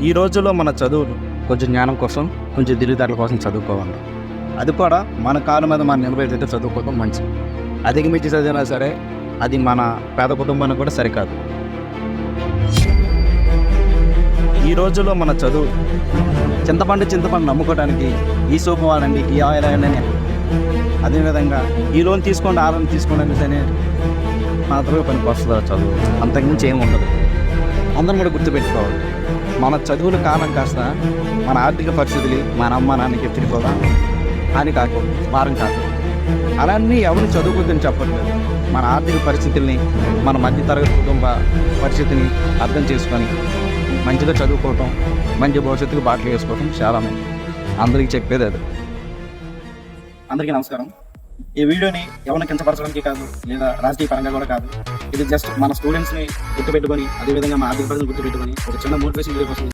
ఈ రోజుల్లో మన చదువులు కొంచెం జ్ఞానం కోసం కొంచెం తెలివితేటల కోసం చదువుకోవాలి. అది కూడా మన కాళ్ళ మీద మనం నిలబెడితే చదువుకోవడం మంచిది. అధిక మించి చదివినా సరే అది మన పేద కుటుంబానికి కూడా సరికాదు. ఈ రోజుల్లో మన చదువు చింతపండు నమ్ముకోవడానికి ఈ సోపు వాడండి, ఈ ఆయిల్ వాడండి, అదేవిధంగా ఈ లోన్ తీసుకోండి, ఆ లోన్ తీసుకోండి అని మాత్రమే పనికి వస్తుంది చదువు. అంతకుమించి ఏమి ఉండదు. అందరం కూడా గుర్తుపెట్టుకోవాలి, మన చదువుల కాలం కాస్త మన ఆర్థిక పరిస్థితులు మన అమ్మ నాన్నకి ఎత్తుకోదా అని కాకు భారం కాదు. అలాన్నీ ఎవరు చదువుకుందని చెప్పట్లేదు. మన ఆర్థిక పరిస్థితుల్ని, మన మధ్యతరగతి కుటుంబ పరిస్థితిని అర్థం చేసుకొని మంచిగా చదువుకోవటం, మంచి భవిష్యత్తుకు బాటలు వేసుకోవటం చాలా మంది అందరికీ చెప్పేది అది. అందరికీ నమస్కారం. ఈ వీడియోని ఎవరిని కించపరచడానికి కాదు, లేదా రాజకీయ పరంగా కూడా కాదు. ఇది జస్ట్ మన స్టూడెంట్స్ని గుర్తుపెట్టుకొని, అదేవిధంగా మా ఆర్థిక పరిస్థితిని గుర్తుపెట్టుకొని ఒక చిన్న మోటివేషన్ వీడియో కోసం